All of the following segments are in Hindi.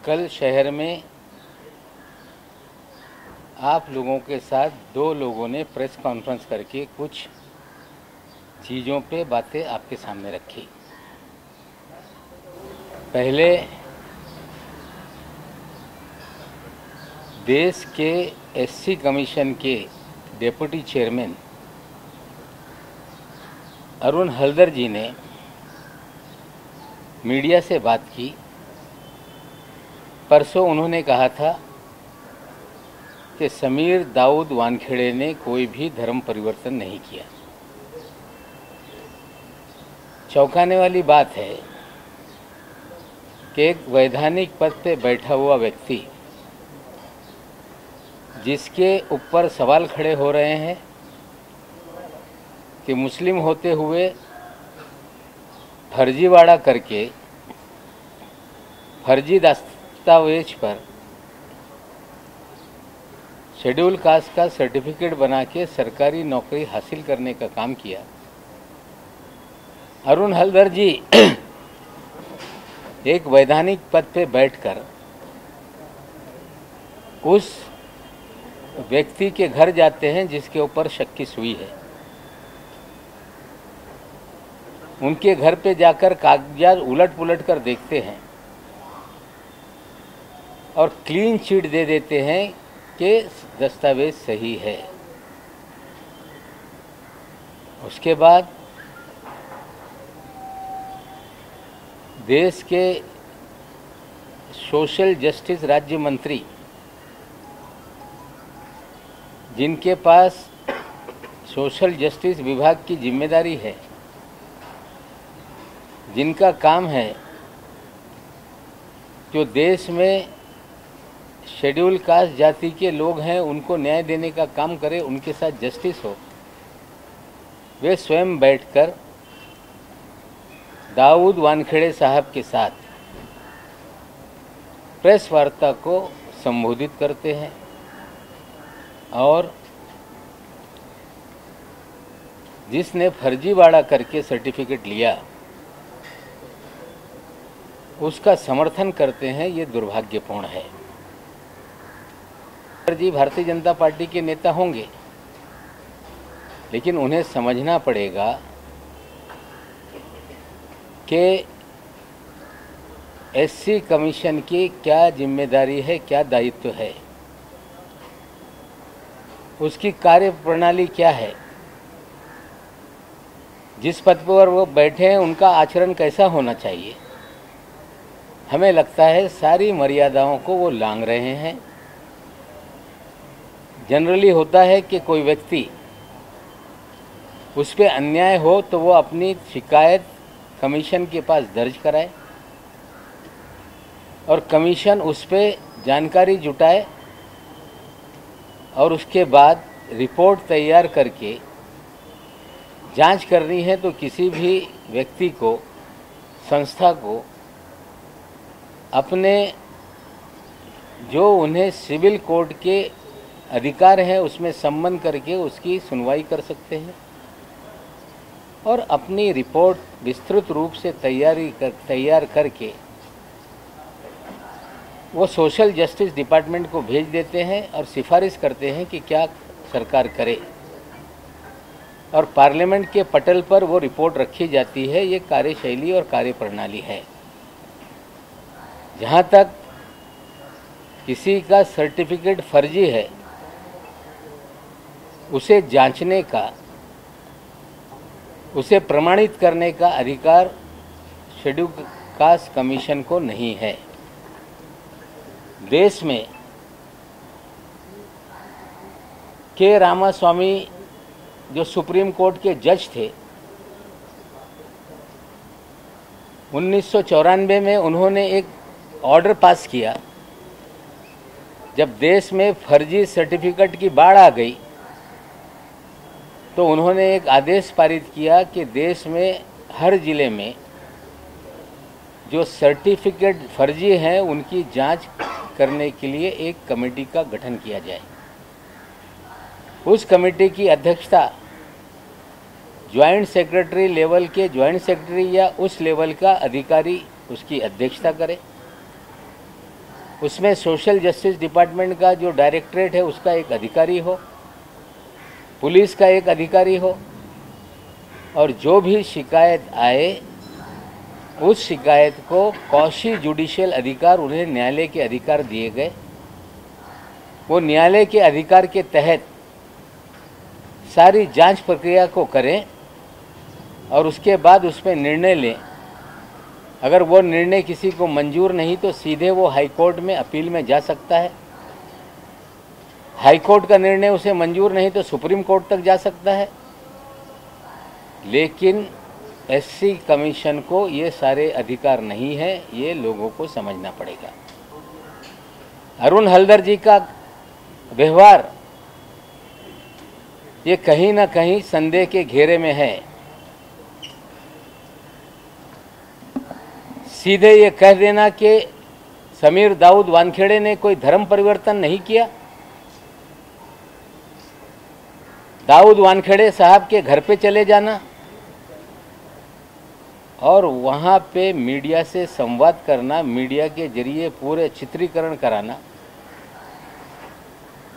कल शहर में आप लोगों के साथ दो लोगों ने प्रेस कॉन्फ्रेंस करके कुछ चीज़ों पे बातें आपके सामने रखी। पहले देश के एससी कमीशन के डेप्यूटी चेयरमैन अरुण हल्दर जी ने मीडिया से बात की। परसों उन्होंने कहा था कि समीर दाऊद वानखेड़े ने कोई भी धर्म परिवर्तन नहीं किया। चौंकाने वाली बात है कि एक वैधानिक पद पे बैठा हुआ व्यक्ति जिसके ऊपर सवाल खड़े हो रहे हैं कि मुस्लिम होते हुए फर्जीवाड़ा करके फर्जी दस्तावेज पर शेड्यूल कास्ट का सर्टिफिकेट बना के सरकारी नौकरी हासिल करने का काम किया। अरुण हल्दर जी एक वैधानिक पद पे बैठकर उस व्यक्ति के घर जाते हैं जिसके ऊपर शक की सुई है। उनके घर पे जाकर कागजात उलट पुलट कर देखते हैं और क्लीन चिट दे देते हैं कि दस्तावेज सही है। उसके बाद देश के सोशल जस्टिस राज्य मंत्री जिनके पास सोशल जस्टिस विभाग की जिम्मेदारी है, जिनका काम है जो देश में शेड्यूल कास्ट जाति के लोग हैं उनको न्याय देने का काम करे, उनके साथ जस्टिस हो, वे स्वयं बैठकर दाऊद वानखेड़े साहब के साथ प्रेस वार्ता को संबोधित करते हैं और जिसने फर्जीवाड़ा करके सर्टिफिकेट लिया उसका समर्थन करते हैं। ये दुर्भाग्यपूर्ण है। जी भारतीय जनता पार्टी के नेता होंगे, लेकिन उन्हें समझना पड़ेगा कि एससी कमीशन की क्या जिम्मेदारी है, क्या दायित्व है, उसकी कार्यप्रणाली क्या है, जिस पद पर वो बैठे हैं उनका आचरण कैसा होना चाहिए। हमें लगता है सारी मर्यादाओं को वो लांघ रहे हैं। जनरली होता है कि कोई व्यक्ति उस पर अन्याय हो तो वो अपनी शिकायत कमीशन के पास दर्ज कराए और कमीशन उस पर जानकारी जुटाए और उसके बाद रिपोर्ट तैयार करके जांच करनी है तो किसी भी व्यक्ति को, संस्था को अपने जो उन्हें सिविल कोर्ट के अधिकार हैं उसमें सम्मन करके उसकी सुनवाई कर सकते हैं और अपनी रिपोर्ट विस्तृत रूप से तैयार करके वो सोशल जस्टिस डिपार्टमेंट को भेज देते हैं और सिफारिश करते हैं कि क्या सरकार करे और पार्लियामेंट के पटल पर वो रिपोर्ट रखी जाती है। ये कार्यशैली और कार्यप्रणाली है। जहाँ तक किसी का सर्टिफिकेट फर्जी है उसे जांचने का, उसे प्रमाणित करने का अधिकार शेड्यूल कास्ट कमीशन को नहीं है। देश में के रामास्वामी जो सुप्रीम कोर्ट के जज थे, 1994 में उन्होंने एक ऑर्डर पास किया। जब देश में फर्जी सर्टिफिकेट की बाढ़ आ गई तो उन्होंने एक आदेश पारित किया कि देश में हर जिले में जो सर्टिफिकेट फर्जी हैं उनकी जांच करने के लिए एक कमेटी का गठन किया जाए। उस कमेटी की अध्यक्षता ज्वाइंट सेक्रेटरी लेवल के ज्वाइंट सेक्रेटरी या उस लेवल का अधिकारी उसकी अध्यक्षता करे उसमें सोशल जस्टिस डिपार्टमेंट का जो डायरेक्टरेट है उसका एक अधिकारी हो, पुलिस का एक अधिकारी हो, और जो भी शिकायत आए उस शिकायत को कौशी जुडिशियल अधिकार, उन्हें न्यायालय के अधिकार दिए गए, वो न्यायालय के अधिकार के तहत सारी जांच प्रक्रिया को करें और उसके बाद उस पर निर्णय लें। अगर वो निर्णय किसी को मंजूर नहीं तो सीधे वो हाई कोर्ट में अपील में जा सकता है। हाई कोर्ट का निर्णय उसे मंजूर नहीं तो सुप्रीम कोर्ट तक जा सकता है। लेकिन एससी कमीशन को ये सारे अधिकार नहीं है, ये लोगों को समझना पड़ेगा। अरुण हल्दर जी का व्यवहार ये कहीं ना कहीं संदेह के घेरे में है। सीधे ये कह देना कि समीर दाऊद वानखेड़े ने कोई धर्म परिवर्तन नहीं किया। दाऊद वानखेड़े साहब के घर पे चले जाना और वहाँ पे मीडिया से संवाद करना, मीडिया के जरिए पूरे चित्रीकरण कराना,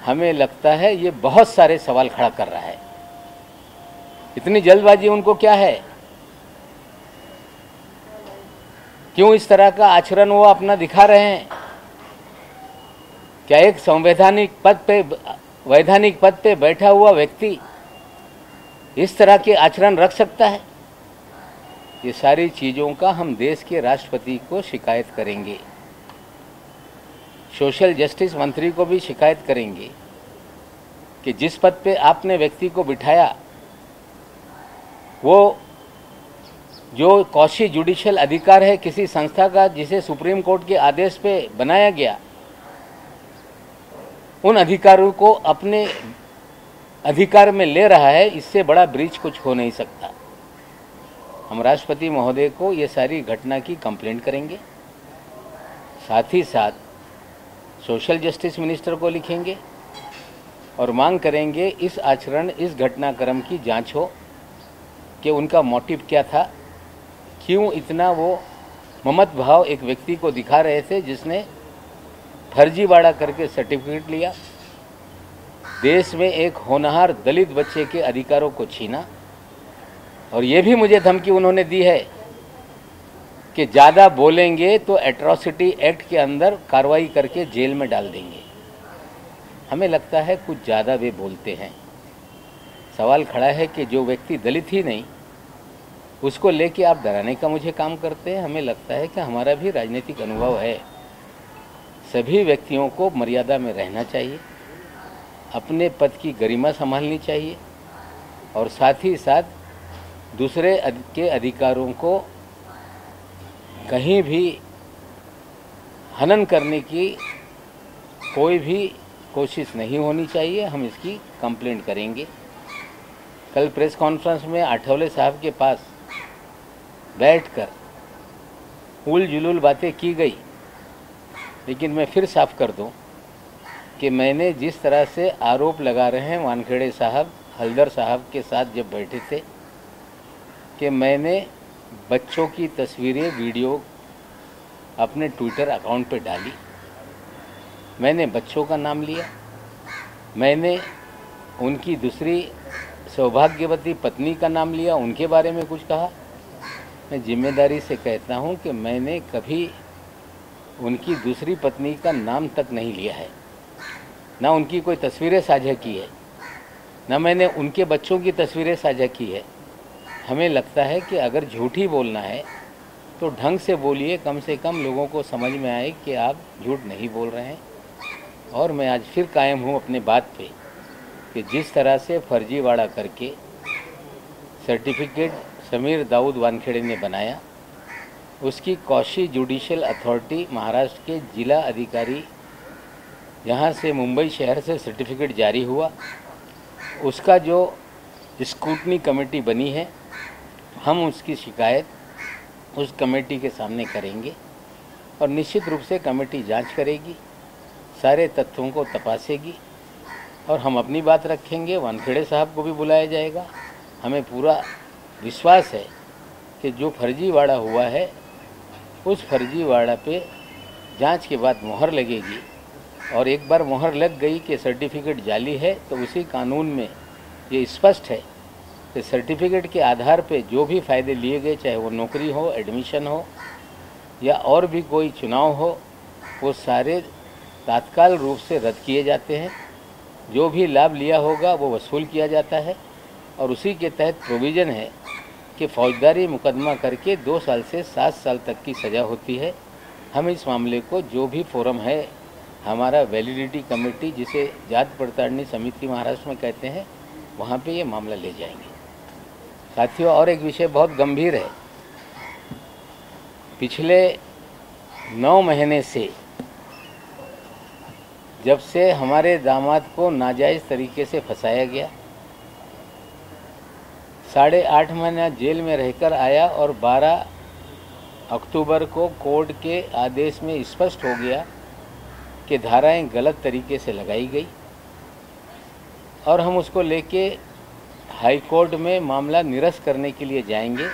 हमें लगता है ये बहुत सारे सवाल खड़ा कर रहा है। इतनी जल्दबाजी उनको क्या है? क्यों इस तरह का आचरण वो अपना दिखा रहे हैं? क्या एक वैधानिक पद पे बैठा हुआ व्यक्ति इस तरह के आचरण रख सकता है? ये सारी चीज़ों का हम देश के राष्ट्रपति को शिकायत करेंगे, सोशल जस्टिस मंत्री को भी शिकायत करेंगे कि जिस पद पे आपने व्यक्ति को बिठाया वो जो कौशी जुडिशियल अधिकार है किसी संस्था का जिसे सुप्रीम कोर्ट के आदेश पे बनाया गया, उन अधिकारों को अपने अधिकार में ले रहा है। इससे बड़ा ब्रीच कुछ हो नहीं सकता। हम राष्ट्रपति महोदय को ये सारी घटना की कंप्लेंट करेंगे, साथ ही साथ सोशल जस्टिस मिनिस्टर को लिखेंगे और मांग करेंगे इस घटनाक्रम की जांच हो कि उनका मोटिव क्या था, क्यों इतना वो ममत भाव एक व्यक्ति को दिखा रहे थे जिसने फर्जीवाड़ा करके सर्टिफिकेट लिया, देश में एक होनहार दलित बच्चे के अधिकारों को छीना। और ये भी मुझे धमकी उन्होंने दी है कि ज़्यादा बोलेंगे तो एट्रॉसिटी एक्ट के अंदर कार्रवाई करके जेल में डाल देंगे। हमें लगता है कुछ ज़्यादा वे बोलते हैं। सवाल खड़ा है कि जो व्यक्ति दलित ही नहीं उसको लेके आप डराने का मुझे काम करते हैं। हमें लगता है कि हमारा भी राजनीतिक अनुभव है। सभी व्यक्तियों को मर्यादा में रहना चाहिए, अपने पद की गरिमा संभालनी चाहिए और साथ ही साथ दूसरे के अधिकारों को कहीं भी हनन करने की कोई भी कोशिश नहीं होनी चाहिए। हम इसकी कंप्लेंट करेंगे। कल प्रेस कॉन्फ्रेंस में आठवले साहब के पास बैठकर उल जुलूल बातें की गई, लेकिन मैं फिर साफ कर दूं कि मैंने जिस तरह से आरोप लगा रहे हैं वानखेड़े साहब हल्दर साहब के साथ जब बैठे थे कि मैंने बच्चों की तस्वीरें वीडियो अपने ट्विटर अकाउंट पे डाली, मैंने बच्चों का नाम लिया, मैंने उनकी दूसरी सौभाग्यवती पत्नी का नाम लिया, उनके बारे में कुछ कहा। मैं जिम्मेदारी से कहता हूं कि मैंने कभी उनकी दूसरी पत्नी का नाम तक नहीं लिया है, ना उनकी कोई तस्वीरें साझा की है, ना मैंने उनके बच्चों की तस्वीरें साझा की है। हमें लगता है कि अगर झूठ ही बोलना है तो ढंग से बोलिए, कम से कम लोगों को समझ में आए कि आप झूठ नहीं बोल रहे हैं। और मैं आज फिर कायम हूँ अपने बात पे कि जिस तरह से फर्जीवाड़ा करके सर्टिफिकेट समीर दाऊद वानखेड़े ने बनाया, उसकी कौशी जुडिशियल अथॉरिटी महाराष्ट्र के जिला अधिकारी जहाँ से मुंबई शहर से सर्टिफिकेट जारी हुआ, उसका जो स्क्रूटनी कमेटी बनी है, हम उसकी शिकायत उस कमेटी के सामने करेंगे और निश्चित रूप से कमेटी जांच करेगी, सारे तथ्यों को तपासेगी और हम अपनी बात रखेंगे। वानखेड़े साहब को भी बुलाया जाएगा। हमें पूरा विश्वास है कि जो फर्जीवाड़ा हुआ है उस फर्जीवाड़ा पे जांच के बाद मोहर लगेगी, और एक बार मोहर लग गई कि सर्टिफिकेट जाली है तो उसी कानून में ये स्पष्ट है कि सर्टिफिकेट के आधार पे जो भी फ़ायदे लिए गए, चाहे वो नौकरी हो, एडमिशन हो या और भी कोई चुनाव हो, वो सारे तात्काल रूप से रद्द किए जाते हैं। जो भी लाभ लिया होगा वो वसूल किया जाता है, और उसी के तहत प्रोविज़न है कि फौजदारी मुकदमा करके 2 साल से 7 साल तक की सज़ा होती है। हम इस मामले को जो भी फोरम है, हमारा वैलिडिटी कमेटी, जिसे जांच पड़तालनी समिति महाराष्ट्र में कहते हैं, वहाँ पे ये मामला ले जाएंगे। साथियों, और एक विषय बहुत गंभीर है। पिछले 9 महीने से जब से हमारे दामाद को नाजायज़ तरीके से फंसाया गया, 8.5 महीना जेल में रहकर आया, और 12 अक्टूबर को कोर्ट के आदेश में स्पष्ट हो गया कि धाराएं गलत तरीके से लगाई गई, और हम उसको लेके हाई कोर्ट में मामला निरस्त करने के लिए जाएंगे।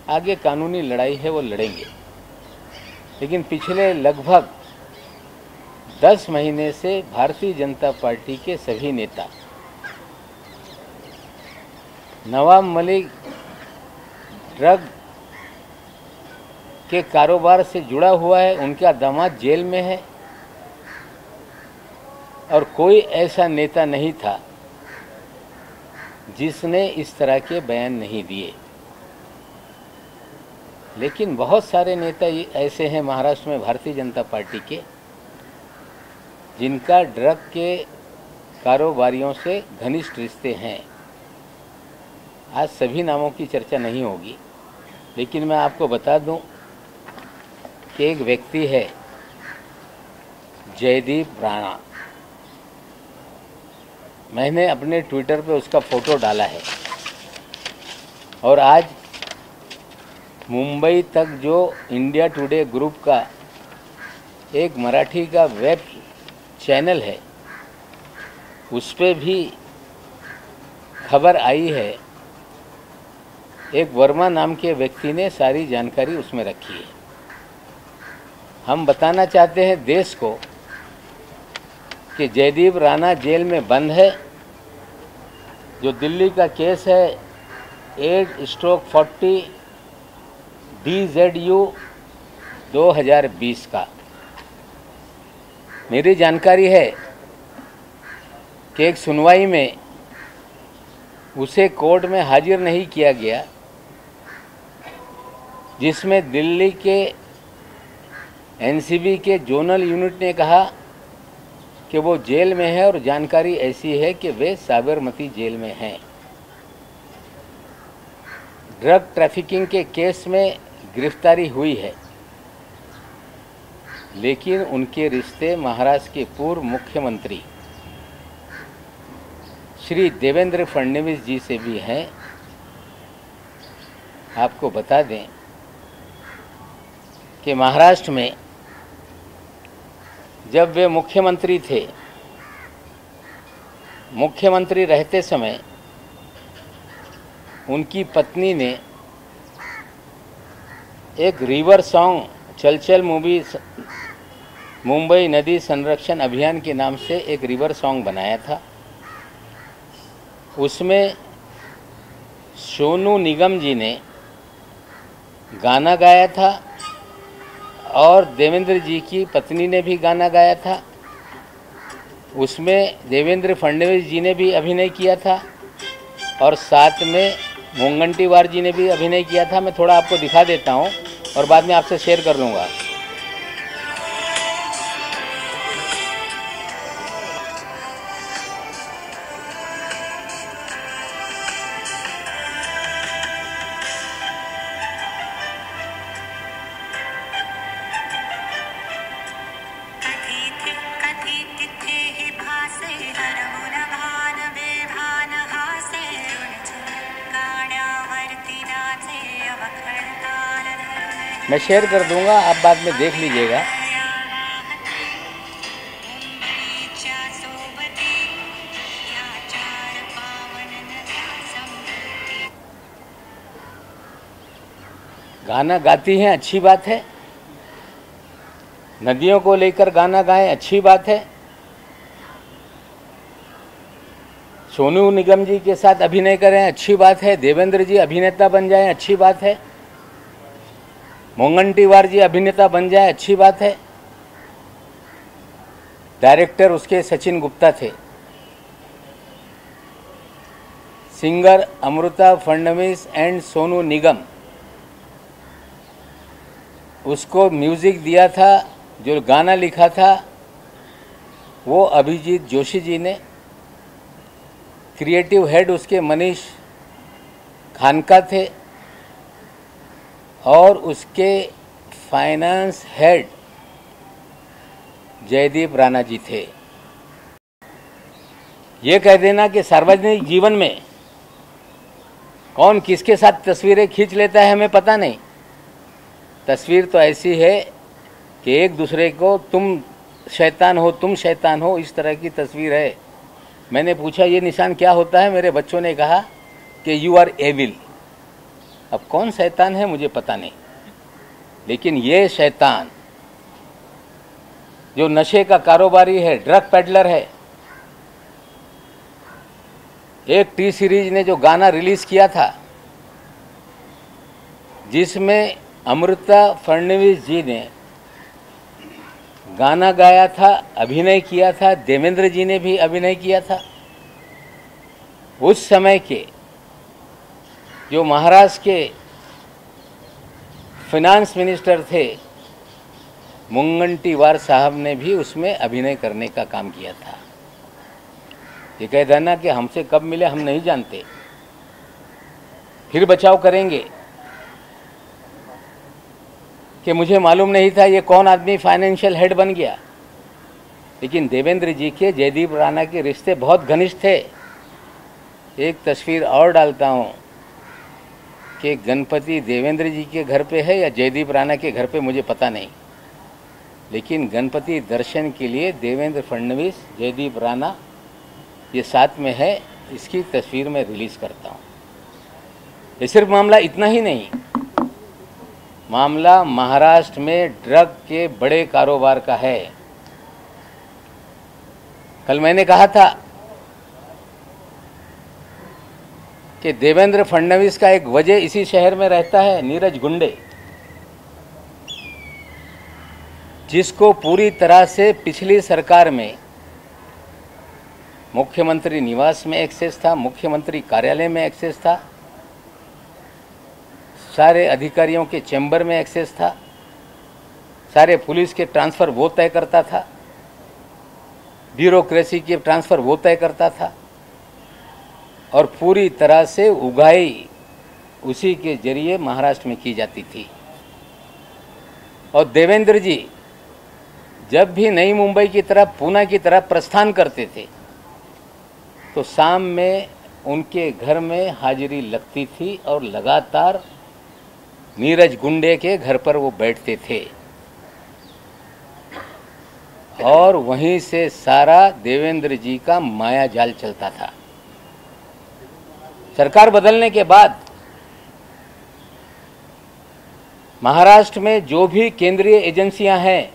आगे कानूनी लड़ाई है, वो लड़ेंगे। लेकिन पिछले लगभग 10 महीने से भारतीय जनता पार्टी के सभी नेता, नवाब मलिक ड्रग के कारोबार से जुड़ा हुआ है, उनका दामाद जेल में है, और कोई ऐसा नेता नहीं था जिसने इस तरह के बयान नहीं दिए। लेकिन बहुत सारे नेता ऐसे हैं महाराष्ट्र में भारतीय जनता पार्टी के, जिनका ड्रग के कारोबारियों से घनिष्ठ रिश्ते हैं। आज सभी नामों की चर्चा नहीं होगी, लेकिन मैं आपको बता दूं कि एक व्यक्ति है, जयदीप राणा। मैंने अपने ट्विटर पे उसका फ़ोटो डाला है, और आज मुंबई तक जो इंडिया टुडे ग्रुप का एक मराठी का वेब चैनल है, उस पे भी खबर आई है। एक वर्मा नाम के व्यक्ति ने सारी जानकारी उसमें रखी है। हम बताना चाहते हैं देश को कि जयदीप राणा जेल में बंद है। जो दिल्ली का केस है 8/40 DZU 2020 का, मेरी जानकारी है कि एक सुनवाई में उसे कोर्ट में हाजिर नहीं किया गया, जिसमें दिल्ली के NCB के जोनल यूनिट ने कहा कि वो जेल में है, और जानकारी ऐसी है कि वे साबरमती जेल में हैं। ड्रग ट्रैफिकिंग के केस में गिरफ्तारी हुई है, लेकिन उनके रिश्ते महाराष्ट्र के पूर्व मुख्यमंत्री श्री देवेंद्र फडणवीस जी से भी हैं। आपको बता दें कि महाराष्ट्र में जब वे मुख्यमंत्री थे, मुख्यमंत्री रहते समय उनकी पत्नी ने एक रिवर सॉन्ग चल चल मुंबई नदी संरक्षण अभियान के नाम से एक रिवर सॉन्ग बनाया था। उसमें सोनू निगम जी ने गाना गाया था, और देवेंद्र जी की पत्नी ने भी गाना गाया था। उसमें देवेंद्र फडणवीस जी ने भी अभिनय किया था, और साथ में मुनगंटीवार जी ने भी अभिनय किया था। मैं थोड़ा आपको दिखा देता हूं, और बाद में आपसे शेयर कर लूँगा। मैं शेयर कर दूंगा, आप बाद में देख लीजिएगा। गाना गाती हैं, अच्छी बात है। नदियों को लेकर गाना गाएं, अच्छी बात है। सोनू निगम जी के साथ अभिनय करें, अच्छी बात है। देवेंद्र जी अभिनेता बन जाएं, अच्छी बात है। मुंगंटीवार जी अभिनेता बन जाए, अच्छी बात है। डायरेक्टर उसके सचिन गुप्ता थे। सिंगर अमृता फडणवीस एंड सोनू निगम, उसको म्यूजिक दिया था, जो गाना लिखा था वो अभिजीत जोशी जी ने। क्रिएटिव हेड उसके मनीष खानका थे और उसके फाइनेंस हेड जयदीप राणा जी थे। ये कह देना कि सार्वजनिक जीवन में कौन किसके साथ तस्वीरें खींच लेता है हमें पता नहीं। तस्वीर तो ऐसी है कि एक दूसरे को तुम शैतान हो, तुम शैतान हो, इस तरह की तस्वीर है। मैंने पूछा ये निशान क्या होता है, मेरे बच्चों ने कहा कि यू आर एविल। अब कौन शैतान है मुझे पता नहीं, लेकिन ये शैतान जो नशे का कारोबारी है, ड्रग पेडलर है। एक टी सीरीज ने जो गाना रिलीज किया था जिसमें अमृता फडणवीस जी ने गाना गाया था, अभिनय किया था, देवेंद्र जी ने भी अभिनय किया था। उस समय के जो महाराष्ट्र के फाइनेंस मिनिस्टर थे मुंगंटीवार साहब ने भी उसमें अभिनय करने का काम किया था। ये कह देना कि हमसे कब मिले हम नहीं जानते, फिर बचाव करेंगे कि मुझे मालूम नहीं था ये कौन आदमी फाइनेंशियल हेड बन गया। लेकिन देवेंद्र जी के जयदीप राणा के रिश्ते बहुत घनिष्ठ थे। एक तस्वीर और डालता हूँ कि गणपति देवेंद्र जी के घर पे है या जयदीप राणा के घर पे मुझे पता नहीं, लेकिन गणपति दर्शन के लिए देवेंद्र फडणवीस, जयदीप राणा ये साथ में है। इसकी तस्वीर मैं रिलीज करता हूँ। ये सिर्फ मामला इतना ही नहीं, मामला महाराष्ट्र में ड्रग के बड़े कारोबार का है। कल मैंने कहा था कि देवेंद्र फडणवीस का एक वजह इसी शहर में रहता है, नीरज गुंडे, जिसको पूरी तरह से पिछली सरकार में मुख्यमंत्री निवास में एक्सेस था, मुख्यमंत्री कार्यालय में एक्सेस था, सारे अधिकारियों के चैम्बर में एक्सेस था, सारे पुलिस के ट्रांसफ़र वो तय करता था, ब्यूरोक्रेसी के ट्रांसफ़र वो तय करता था और पूरी तरह से उगाही उसी के जरिए महाराष्ट्र में की जाती थी। और देवेंद्र जी जब भी नई मुंबई की तरफ, पूना की तरफ प्रस्थान करते थे तो शाम में उनके घर में हाजिरी लगती थी और लगातार नीरज गुंडे के घर पर वो बैठते थे और वहीं से सारा देवेंद्र जी का माया जाल चलता था। सरकार बदलने के बाद महाराष्ट्र में जो भी केंद्रीय एजेंसियां हैं,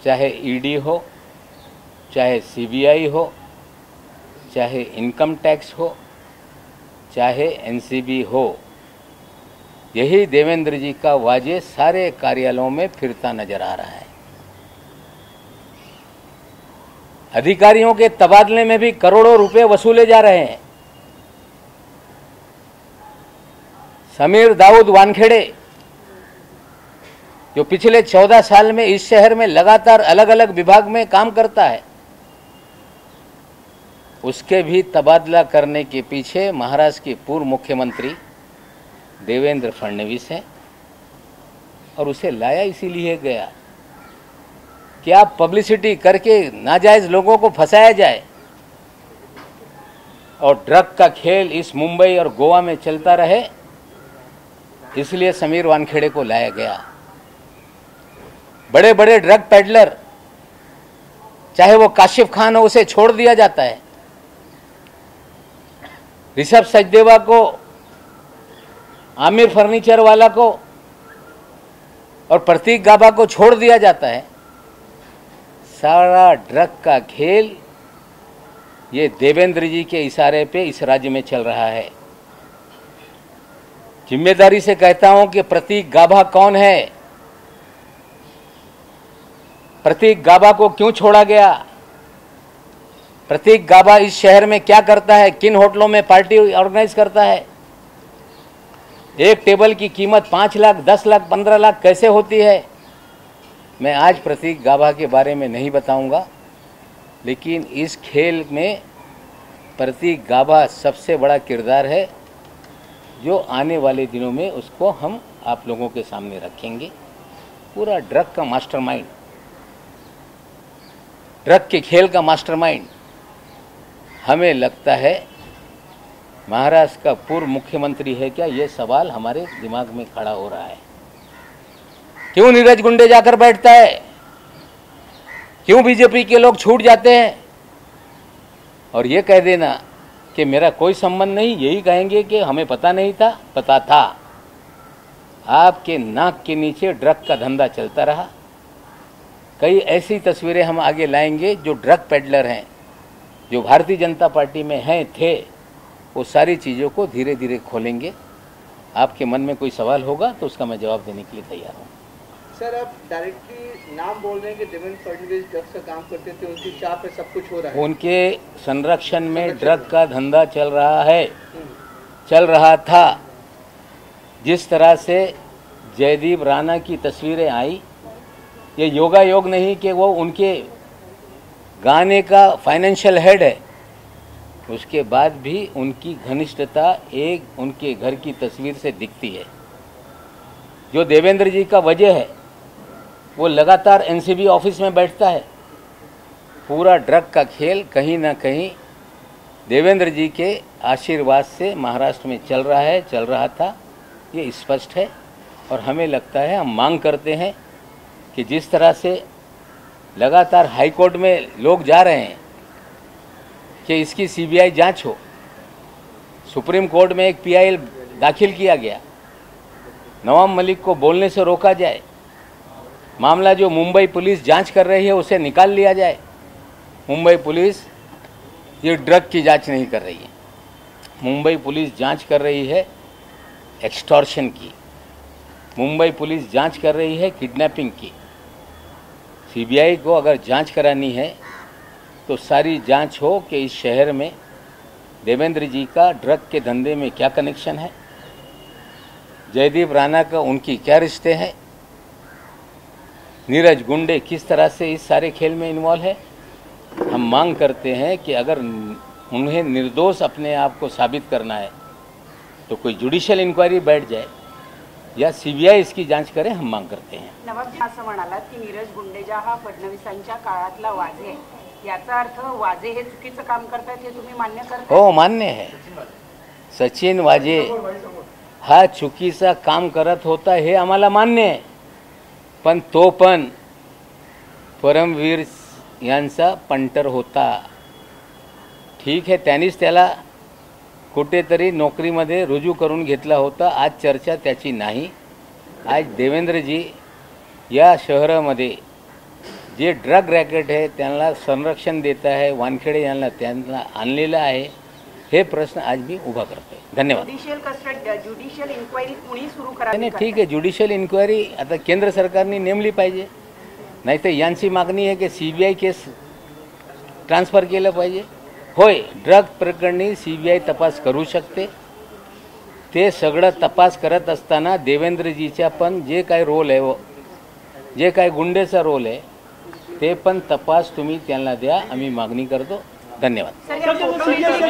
चाहे ईडी हो, चाहे सीबीआई हो, चाहे इनकम टैक्स हो, चाहे एनसीबी हो, यही देवेंद्र जी का वाजे सारे कार्यालयों में फिरता नजर आ रहा है। अधिकारियों के तबादले में भी करोड़ों रुपए वसूले जा रहे हैं। समीर दाऊद वानखेड़े जो पिछले 14 साल में इस शहर में लगातार अलग अलग विभाग में काम करता है, उसके भी तबादला करने के पीछे महाराष्ट्र के पूर्व मुख्यमंत्री देवेंद्र फडणवीस हैं और उसे लाया इसीलिए गया कि आप पब्लिसिटी करके नाजायज लोगों को फंसाया जाए और ड्रग का खेल इस मुंबई और गोवा में चलता रहे, इसलिए समीर वानखेड़े को लाया गया। बड़े बड़े ड्रग पेडलर, चाहे वो काशिफ खान हो, उसे छोड़ दिया जाता है। ऋषभ सचदेवा को, आमिर फर्नीचर वाला को और प्रतीक गाबा को छोड़ दिया जाता है। सारा ड्रग का खेल ये देवेंद्र जी के इशारे पे इस राज्य में चल रहा है। जिम्मेदारी से कहता हूं कि प्रतीक गाबा कौन है, प्रतीक गाबा को क्यों छोड़ा गया, प्रतीक गाबा इस शहर में क्या करता है, किन होटलों में पार्टी ऑर्गेनाइज करता है, एक टेबल की कीमत 5 लाख 10 लाख 15 लाख कैसे होती है। मैं आज प्रतीक गाबा के बारे में नहीं बताऊंगा, लेकिन इस खेल में प्रतीक गाबा सबसे बड़ा किरदार है, जो आने वाले दिनों में उसको हम आप लोगों के सामने रखेंगे। पूरा ड्रग का मास्टरमाइंड, ड्रग के खेल का मास्टरमाइंड। हमें लगता है महाराष्ट्र का पूर्व मुख्यमंत्री है क्या, ये सवाल हमारे दिमाग में खड़ा हो रहा है। क्यों नीरज गुंडे जाकर बैठता है, क्यों बीजेपी के लोग छूट जाते हैं और ये कह देना कि मेरा कोई संबंध नहीं, यही कहेंगे कि हमें पता नहीं था, पता था। आपके नाक के नीचे ड्रग का धंधा चलता रहा। कई ऐसी तस्वीरें हम आगे लाएंगे जो ड्रग पेडलर हैं, जो भारतीय जनता पार्टी में हैं थे, वो सारी चीज़ों को धीरे धीरे खोलेंगे। आपके मन में कोई सवाल होगा तो उसका मैं जवाब देने के लिए तैयार हूँ। सर, आप डायरेक्टली नाम बोल रहे हैं कि देवेंद्र फडणवीस ड्रग्स का काम करते थे, उनकी चाह पे सब कुछ हो रहा है। उनके संरक्षण में ड्रग का धंधा चल रहा है, चल रहा था। जिस तरह से जयदीप राणा की तस्वीरें आई, ये योगा योग नहीं कि वो उनके गाने का फाइनेंशियल हेड है, उसके बाद भी उनकी घनिष्ठता एक उनके घर की तस्वीर से दिखती है। जो देवेंद्र जी का वजह है, वो लगातार एनसीबी ऑफिस में बैठता है। पूरा ड्रग का खेल कहीं ना कहीं देवेंद्र जी के आशीर्वाद से महाराष्ट्र में चल रहा है, चल रहा था, ये स्पष्ट है। और हमें लगता है, हम मांग करते हैं कि जिस तरह से लगातार हाईकोर्ट में लोग जा रहे हैं कि इसकी सीबीआई जांच हो, सुप्रीम कोर्ट में एक पीआईएल दाखिल किया गया, नवाब मलिक को बोलने से रोका जाए, मामला जो मुंबई पुलिस जांच कर रही है उसे निकाल लिया जाए। मुंबई पुलिस ये ड्रग की जांच नहीं कर रही है, मुंबई पुलिस जांच कर रही है एक्सटॉर्शन की, मुंबई पुलिस जांच कर रही है किडनैपिंग की। सीबीआई को अगर जांच करानी है तो सारी जांच हो कि इस शहर में देवेंद्र जी का ड्रग के धंधे में क्या कनेक्शन है, जयदीप राणा का उनकी क्या रिश्ते हैं, नीरज गुंडे किस तरह से इस सारे खेल में इन्वॉल्व है। हम मांग करते हैं कि अगर उन्हें निर्दोष अपने आप को साबित करना है तो कोई जुडिशियल इंक्वायरी बैठ जाए या सीबीआई इसकी जांच करे, हम मांग करते हैं। नवाबजी, असं म्हणालात की नीरज गुंडेजा हा फडणवीसांच्या काळातला वाजे आहे, याचा अर्थ वाजे हे चुकीचं काम करतात हे तुम्ही मान्य करता? हो, मान्य है। सचिन वाजे हा चुकीचा काम करत होता हे आम्हाला मान्य आहे, पण तो पण परमवीर यांचा पंटर होता। ठीक आहे, त्यांनीच त्याला कुठेतरी नोकरीमध्ये रुजू करून घेतला होता। आज चर्चा त्याची नाही। आज देवेंद्रजी या शहरामध्ये जे ड्रग रॅकेट आहे त्यांना संरक्षण देत आहे, वानखेडे यांना त्यांना आणलेलं आहे, हे प्रश्न आज मी उभा करतोय। धन्यवाद। ज्युडिशियल इन्क्वायरी कुणी सुरू करावी? नाही, ठीक आहे, ज्युडिशियल इन्क्वायरी आता केंद्र सरकारने नेमली पाहिजे, नाही तर यांची मागणी आहे की सीबीआय केस ट्रान्सफर केलं पाहिजे। होय, ड्रग प्रकरणी सीबीआय तपास करू शकते। ते सगळं तपास करत असताना देवेंद्रजीचा पण जे काय रोल आहे, जे काय गुंडेचा रोल आहे, ते पण तपास तुम्ही त्यांना द्या, आम्ही मागणी करतो। धन्यवाद।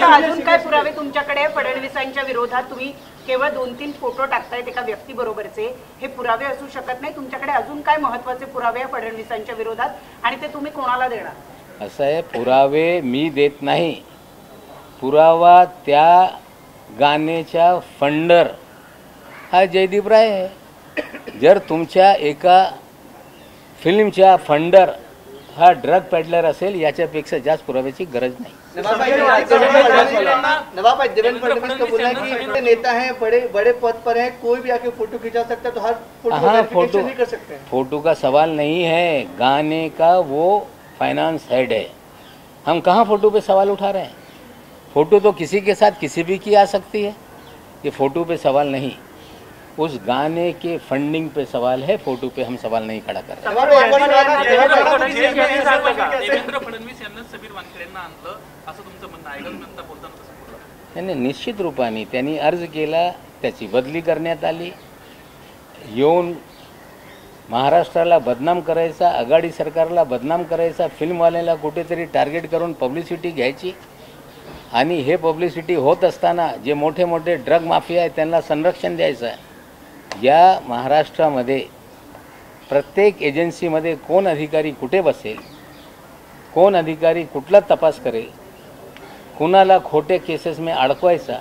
अजून काय पुरावे तुमच्याकडे फडणवीसांच्या विरोधात? तुम्ही केवळ 2-3 फोटो टाकतायत एका व्यक्ती बरोबरचे, हे पुरावे असू शकत नाही। तुमच्याकडे अजून काय महत्त्वाचे पुरावे आहे फडणवीसांच्या विरोधात आणि ते तुम्ही कोणाला देणार? असं आहे, पुरावे मी देत नाही, पुरावा त्या गाण्याचा फंडर हा जयदीप राय आहे। जर तुमच्या एका फिल्मचा फंडर हा ड्रग पेडलर असेल याच्यापेक्षा जास्त पुराव्याची गरज नाही. नवाब भाई देवेंद्र फडणवीस का बोलना है कि नेता हैं, बड़े पद पर हैं, कोई भी आके फोटो खिंचा सकता है, तो हर फोटो हाँ, वेरिफिकेशन नहीं कर सकते हैं. फोटो का सवाल नहीं है, गाने का वो फाइनेंस हेड है. हम कहाँ फोटो पे सवाल उठा रहे हैं? फोटो तो किसी के साथ किसी भी की आ सकती है, ये फोटो पे सवाल नहीं. उस गाने के फंडिंग पे सवाल है, फोटो पे हम सवाल नहीं खड़ा कर रहे. देवेंद्र फडणवीस यांना समीर वानखेडेंना आणलं असं तुमचं म्हणणं आहे का? तुम्ही आता बोलताना तसं बोलला. त्यांनी निश्चित रूपाने त्यांनी अर्ज केला, त्याची बदली करण्यात आली. येऊन महाराष्ट्राला बदनाम करायचा, आघाडी सरकारला बदनाम करायचा, फिल्मवाल्याला कुठेतरी टार्गेट करून पब्लिसिटी घ्यायची आणि हे पब्लिसिटी होत असताना जे मोठे मोठे ड्रग माफिया आहेत त्यांना संरक्षण द्यायचं आहे. या महाराष्ट्रामध्ये प्रत्येक एजन्सीमध्ये कोण अधिकारी कुठे बसेल, कोण अधिकारी कुठला तपास करेल, कुणाला खोटे केसेसमध्ये अडकवायचा,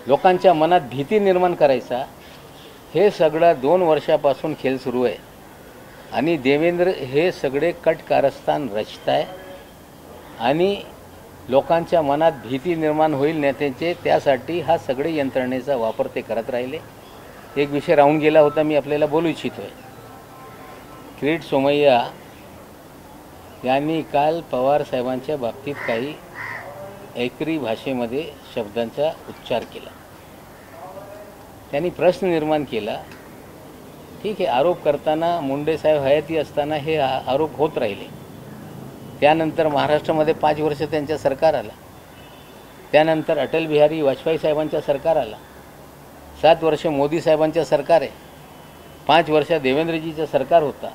लोकांच्या मनात भीती निर्माण करायचा, हे सगळं 2 वर्षापासून खेळ सुरू आहे. आणि देवेंद्र हे सगळे कट कारस्थान रचत आहे आणि लोकांच्या मनात भीती निर्माण होईल नेत्यांचे, त्यासाठी हा सगळे यंत्रणेचा वापर ते करत राहिले. एक विषय राहून गेला होता, मी आपल्याला बोलू इच्छितो आहे. किरीट सोमय्या यांनी काल पवार साहेबांच्या बाबतीत काही एकरी भाषेमध्ये शब्दांचा उच्चार केला. त्यांनी प्रश्न निर्माण केला. ठीक आहे, आरोप करताना मुंडे साहेब हयाती असताना हे आरोप होत राहिले. त्यानंतर महाराष्ट्रामध्ये 5 वर्ष त्यांच्या सरकार आला. त्यानंतर अटल बिहारी वाजपेयी साहेबांच्या सरकार आला. 7 वर्ष मोदी साहेबांच्या सरकार आहे. 5 वर्ष देवेंद्रजीचं सरकार होता.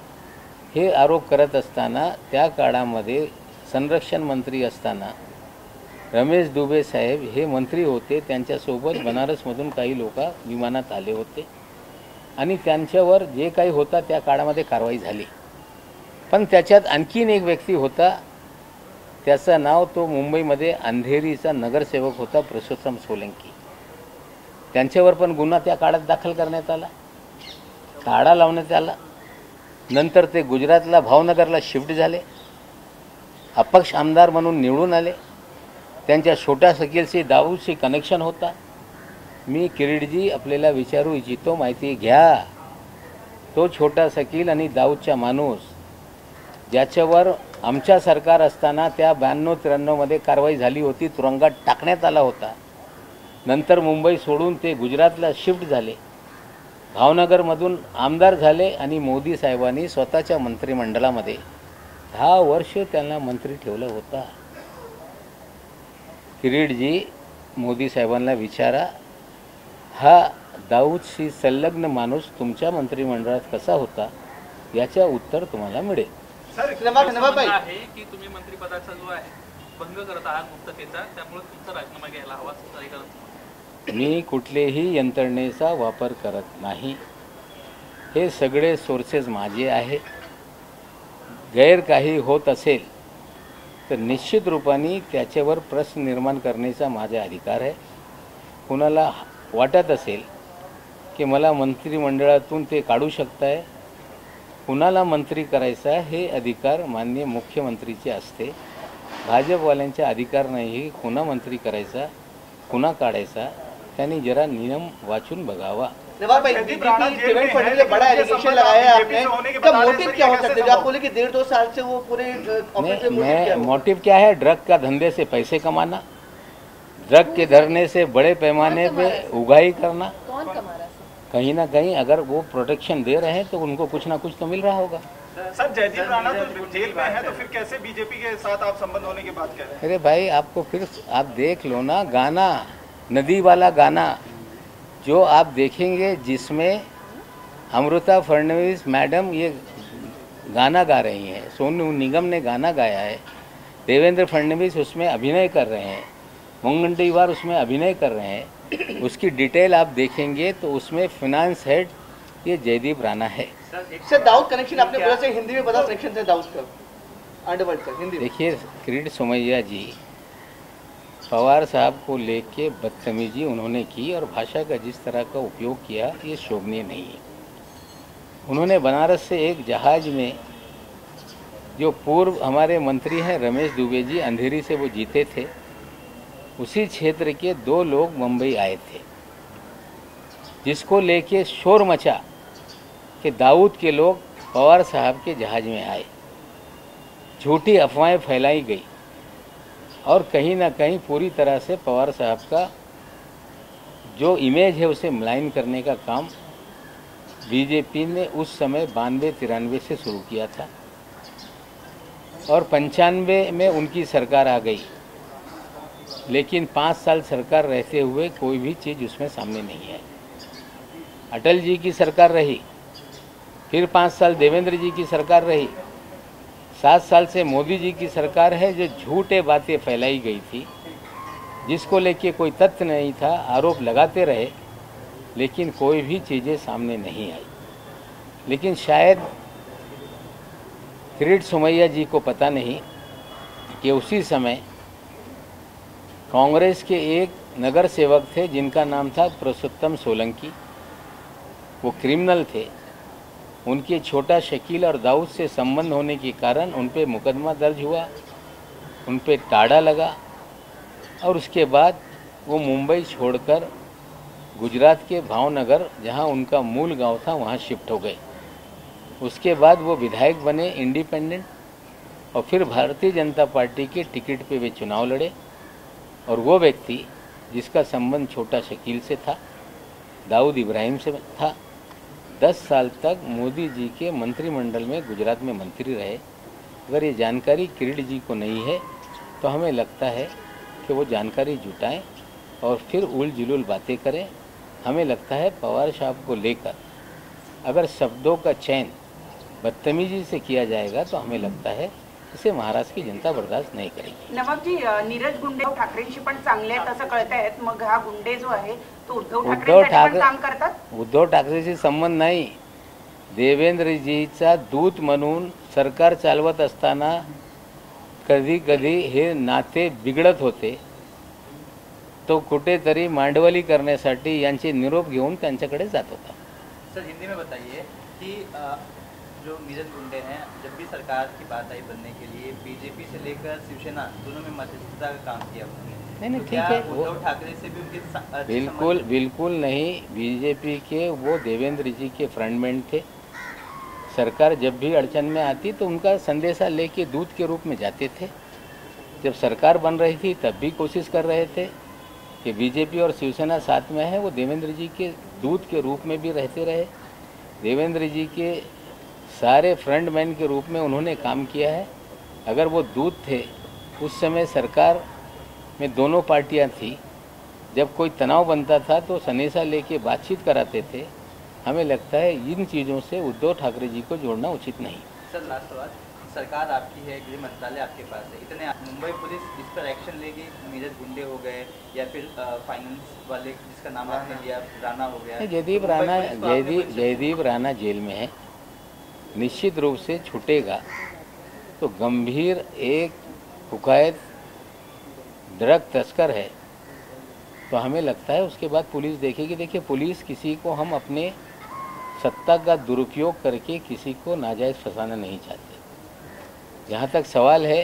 हे आरोप करत असताना त्या काळामध्ये संरक्षण मंत्री असताना रमेश दुबे साहेब हे मंत्री होते. त्यांच्यासोबत बनारसमधून काही लोक विमानात आले होते आणि त्यांच्यावर जे काही होता त्या काळामध्ये कारवाई झाली. पण त्याच्यात आणखीन एक व्यक्ती होता, त्याचं नाव तो मुंबईमध्ये अंधेरीचा नगरसेवक होता, पुरुषोत्तम सोलंकी. त्यांच्यावर पण गुन्हा त्या काळात दाखल करण्यात आला, काढा लावण्यात आला. नंतर ते गुजरातला भावनगरला शिफ्ट झाले, अपक्ष आमदार म्हणून निवडून आले. त्यांच्या छोट्या सखीलशी दाऊदशी कनेक्शन होता. मी किरीटजी आपल्याला विचारू इच्छितो, माहिती घ्या. तो छोटा सखील आणि दाऊदचा माणूस ज्याच्यावर आमच्या सरकार असताना त्या 92-93मध्ये कारवाई झाली होती, तुरुंगात टाकण्यात आला होता. नंतर मुंबई सोडून ते गुजरातला शिफ्ट झाले, भावनगरमधून आमदार झाले आणि मोदी साहेबांनी स्वतःच्या मंत्रिमंडळामध्ये 10 वर्ष त्यांना मंत्री ठेवलं होता. किरीटजी मोदी साहेबांना विचारा, हा दाऊदशी संलग्न माणूस तुमच्या मंत्रिमंडळात कसा होता, याचं उत्तर तुम्हाला मिळेल. नवाब भाई आहे की तुम्ही मंत्रिपदाचा जो आहे भंग करत आहात गुप्ततेचा, त्यामुळे तुमचा राजीनामा घ्यायला हवा असं काही कारण? मी कुठलेही यंत्रणेचा वापर करत नाही. हे सगळे सोर्सेस माझे आहे. गैर काही होत असेल तर निश्चित रूपाने त्याच्यावर प्रश्न निर्माण करण्याचा माझा अधिकार आहे. कुणाला वाटत असेल की मला मंत्रिमंडळातून ते काढू शकताय, कुणाला मंत्री करायचा हे अधिकार माननीय मुख्यमंत्रीचे असते. भाजपवाल्यांचा अधिकार नाही कुणा मंत्री करायचा कुणा काढायचा. त्यांनी जरा नियम वाचून बघावा. नवाब भाई, देवेंद्र फडणवीस ने बड़ा एलिगेशन लगाया है आपने, इसका मोटिव क्या हो सकता है? जो आप बोले कि 1.5-2 साल से वो पूरे मैं मोटिव क्या है? ड्रग का धंधे से पैसे कमाना, ड्रग के धरने से बड़े पैमाने पे उगाही करना. कौन कमा रहा है? कहीं ना कहीं अगर वो प्रोटेक्शन दे रहे हैं तो उनको कुछ ना कुछ तो मिल रहा होगा. सर, जयदीप राणा तो जेल में है, तो फिर कैसे बीजेपी के साथ आप संबंध होने की बात कह रहे हैं? अरे भाई, आपको फिर आप देख लो ना गाना, नदी वाला गाना जो आप देखेंगे, जिसमें अमृता फडणवीस मैडम ये गाना गा रही हैं, सोनू निगम ने गाना गाया है, देवेंद्र फडणवीस उसमें अभिनय कर रहे हैं, मुनगंटीवार उसमें अभिनय कर रहे हैं. उसकी डिटेल आप देखेंगे तो उसमें फिनांस हेड ये जयदीप राणा है. सर, दाऊद कनेक्शन आपने बोला से हिंदी में बता, कनेक्शन से दाऊद का अंडरवर्ल्ड का हिंदी में. देखिए, किरीट सोमैया जी पवार साहब को लेके बदतमीजी उन्होंने की और भाषा का जिस तरह का उपयोग किया ये शोभनीय नहीं है. उन्होंने बनारस से एक जहाज में जो पूर्व हमारे मंत्री हैं रमेश दुबे जी, अंधेरी से वो जीते थे, उसी क्षेत्र के 2 लोग मुंबई आए थे, जिसको लेके शोर मचा कि दाऊद के लोग पवार साहब के जहाज में आए। झूठी अफवाहें फैलाई गई और कहीं ना कहीं पूरी तरह से पवार साहब का जो इमेज है उसे मलाइन करने का काम बीजेपी ने उस समय 92-93 से शुरू किया था और 95 में उनकी सरकार आ गई, लेकिन 5 साल सरकार रहते हुए कोई भी चीज़ उसमें सामने नहीं आई। अटल जी की सरकार रही, फिर 5 साल देवेंद्र जी की सरकार रही, 7 साल से मोदी जी की सरकार है, जो झूठे बातें फैलाई गई थी, जिसको लेके कोई तथ्य नहीं था, आरोप लगाते रहे, लेकिन कोई भी चीज़ें सामने नहीं आई। लेकिन शायद किरीट सोमैया जी को पता नहीं कि उसी समय कांग्रेस के एक नगर सेवक थे जिनका नाम था पुरुषोत्तम सोलंकी, वो क्रिमिनल थे। उनके छोटा शकील और दाऊद से संबंध होने के कारण उन पे मुकदमा दर्ज हुआ, उन पे टाड़ा लगा और उसके बाद वो मुंबई छोड़कर गुजरात के भावनगर, जहां उनका मूल गांव था, वहां शिफ्ट हो गए। उसके बाद वो विधायक बने इंडिपेंडेंट और फिर भारतीय जनता पार्टी के टिकट पे वे चुनाव लड़े और वो व्यक्ति जिसका संबंध छोटा शकील से था, दाऊद इब्राहिम से था, 10 साल तक मोदी जी के मंत्रिमंडल में गुजरात में मंत्री रहे। अगर ये जानकारी किरीट जी को नहीं है तो हमें लगता है कि वो जानकारी जुटाएं और फिर उल जुलूल बातें करें। हमें लगता है पवार साहब को लेकर अगर शब्दों का चयन बदतमीजी से किया जाएगा तो हमें लगता है इसे महाराष्ट्र की जनता बर्दाश्त नाही करेगी। नवाब जी, नीरज गुंडे ठाकरेंशी पण चांगले आहेत असं कळतायत, मग हा गुंडे जो आहे तो उद्धव ठाकरे काम करतात? उद्धव ठाकरेशी संबंध नाही। देवेंद्रजीचा दूत म्हणून सरकार चालवत असताना कधी कधी हे नाते बिघडत होते, तो कुठेतरी मांडवली करण्यासाठी यांचे निरोप घेऊन त्यांच्याकडे जात होता। सर, हिंदी में बताइए कि जो नीरज गुंडे हैं, जब भी सरकार की बात आई बनने के लिए, बीजेपी से लेकर शिवसेना दोनों में मध्यस्थता का काम किया उन्होंने। नहीं, तो ठीक है, उद्धव ठाकरे से भी उनके बिल्कुल नहीं। बीजेपी के वो देवेंद्र जी के फ्रंटमैन थे। सरकार जब भी अड़चन में आती तो उनका संदेशा लेके दूत के रूप में जाते थे। जब सरकार बन रही थी तब भी कोशिश कर रहे थे कि बीजेपी और शिवसेना साथ में है, वो देवेंद्र जी के दूत के रूप में भी रहते रहे। देवेंद्र जी के सारे फ्रंटमैन के रूप में उन्होंने काम किया है। अगर वो दूत थे, उस समय सरकार में दोनों पार्टियां थी, जब कोई तनाव बनता था तो संदेशा लेके बातचीत कराते थे। हमें लगता है इन चीज़ों से उद्धव ठाकरे जी को जोड़ना उचित नहीं। सर, लास्ट सवाल, सरकार आपकी है, गृह मंत्रालय आपके पास है, इतने मुंबई पुलिस इस पर एक्शन लेगी? नीरज गुंडे हो गए या फिर फाइनेंस वाले जिसका नाम आपने लिया, राणा हो गया, जयदीप राणा जेल में है, निश्चित रूप से छूटेगा तो गंभीर एक हुकायत ड्रग तस्कर है, तो हमें लगता है उसके बाद पुलिस देखेगी। देखिए, पुलिस किसी को हम अपने सत्ता का दुरुपयोग करके किसी को नाजायज़ फंसाना नहीं चाहते। जहाँ तक सवाल है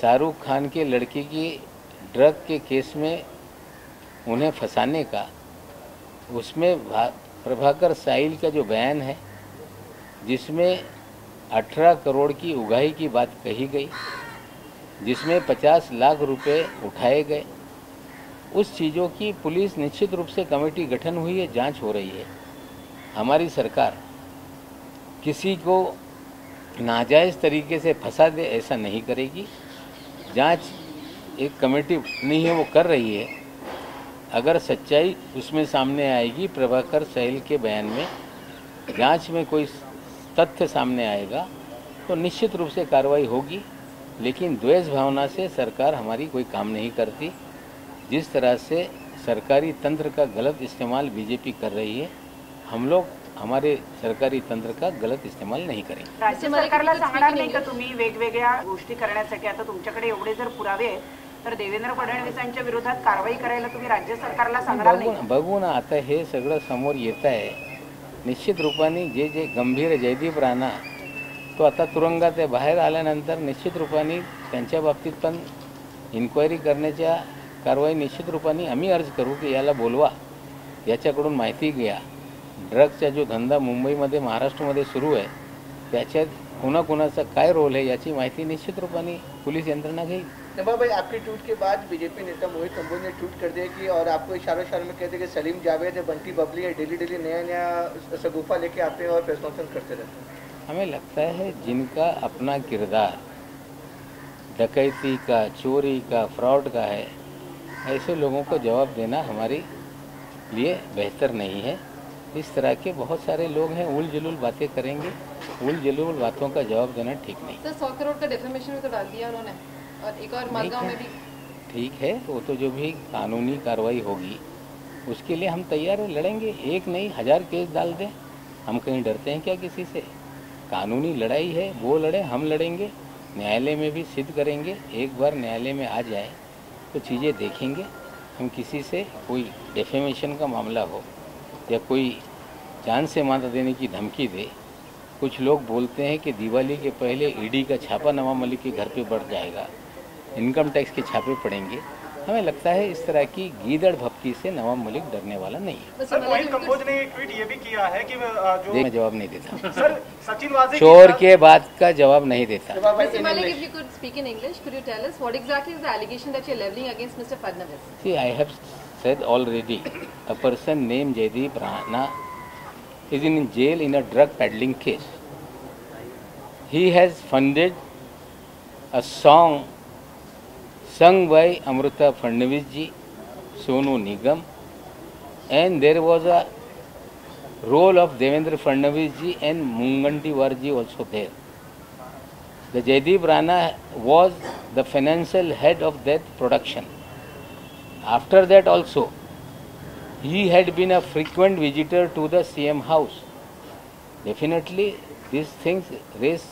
शाहरुख खान के लड़के की ड्रग के केस में उन्हें फंसाने का, उसमें प्रभाकर साहिल का जो बयान है जिसमें 18 करोड़ की उगाही की बात कही गई, जिसमें 50 लाख रुपए उठाए गए, उस चीज़ों की पुलिस निश्चित रूप से कमेटी गठन हुई है, जांच हो रही है। हमारी सरकार किसी को नाजायज़ तरीके से फंसा दे ऐसा नहीं करेगी। जांच एक कमेटी नहीं है वो कर रही है। अगर सच्चाई उसमें सामने आएगी, प्रभाकर साहिल के बयान में जांच में कोई तथ्य सामने आएगा तो निश्चित रूप से कार्रवाई होगी। लेकिन द्वेष भावना से सरकार हमारी कोई काम नहीं करती। जिस तरह से सरकारी तंत्र का गलत इस्तेमाल बीजेपी कर रही है, हम लोग हमारे सरकारी तंत्र का गलत इस्तेमाल नहीं करेंगे। राज्य सरकारला सांगणार नाही का तुम्ही वेगवेगळ्या गोष्टी करण्यासाठी? आता तुमच्याकडे एवढे जर पुरावे आहेत तर देवेंद्र फडणवीसांच्या विरोधात कारवाई करायला तुम्ही राज्य सरकारला सांगणार नाही? बघू ना, आता हे सगळं समोर येत आहे। निश्चित रूपाने जे गंभीर जयदीप राणा तो आता तुरुंगात आहे. बाहेर आल्यानंतर निश्चित रूपाने त्यांच्या बाबतीत पण इन्क्वायरी करण्याच्या कारवाई निश्चित रूपाने आम्ही अर्ज करू की याला बोलवा, याच्याकडून माहिती घ्या. ड्रग्सचा जो धंदा मुंबईमध्ये महाराष्ट्रामध्ये सुरू आहे त्याच्यात कोणाकोणाचा काय रोल है याची माहिती निश्चित रूपाने पुलिस यंत्रणा घेईल. नवाब भाई, आपके ट्वीट के बाद बीजेपी नेता मोहित कंबोज ने ट्वीट कर दिया कि और आपको इशारों में कहते कि सलीम जावेद है, बंटी बबली है, डेली नया सगुफा लेके आते हैं और प्रेस कॉन्फ्रेंस करते रहते हैं. हमें लगता है जिनका अपना किरदार डकैती का, चोरी का, फ्रॉड का है, ऐसे लोगों को जवाब देना हमारे लिए बेहतर नहीं है. इस तरह के बहुत सारे लोग हैं, उल जुलूल बातें करेंगे, उल जुलूल बातों का जवाब देना ठीक नहीं. सर 100 करोड़ का डिफेमेशन में तो डाल दिया उन्होंने, और एक और मालगांव में भी. ठीक है, वो तो जो भी कानूनी कार्रवाई होगी उसके लिए हम तैयार हैं, लड़ेंगे. एक नहीं 1000 केस डाल दें, हम कहीं डरते हैं क्या किसी से? कानूनी लड़ाई है, वो लड़े, हम लड़ेंगे, न्यायालय में भी सिद्ध करेंगे. एक बार न्यायालय में आ जाए तो चीज़ें देखेंगे. हम किसी से कोई डिफेमेशन का मामला हो या कोई जान से मार देने की धमकी दे. कुछ लोग बोलते हैं कि दिवाली के पहले ईडी का छापा नवाब मलिक के घर पे बढ़ जाएगा, इनकम टैक्स के छापे पड़ेंगे. हमें लगता है इस तरह की गीदड़ भक्ति से नवाब मलिक डरने वाला नहीं है. सर, मोहित कंबोज ने एक ट्वीट ये भी किया है कि जो मैं जवाब नहीं देता. सर, सचिन वाजे चोर के बात का जवाब नहीं देता. Mr. Malik, if you could speak in English, could you tell us what exactly is the allegation that you're leveling against Mr. Fadnavis? See, I have said already, a person named Jaideep Rana is in jail in a drug peddling case. He has funded a song sung by Amrita Fadnavis ji, Sonu Nigam, and there was a role of Devendra Fadnavis ji and Mungantiwar ji also there. The Jaideep Rana was the financial head of that production. After that also, he had been a frequent visitor to the CM house. Definitely, these things raise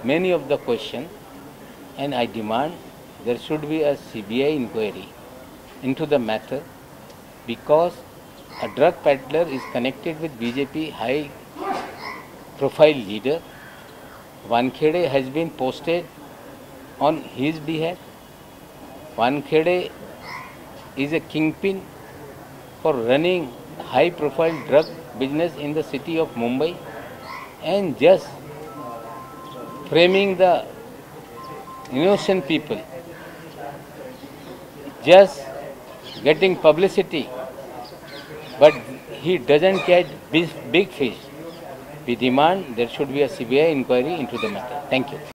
many of the questions, and I demand there should be a CBI inquiry into the matter, because a drug peddler is connected with BJP high profile leader. Wankhede has been posted on his behalf. Wankhede is a kingpin for running high profile drug business in the city of Mumbai, and just framing the innocent people, just getting publicity, but he doesn't catch big fish. We demand there should be a CBI inquiry into the matter. Thank you.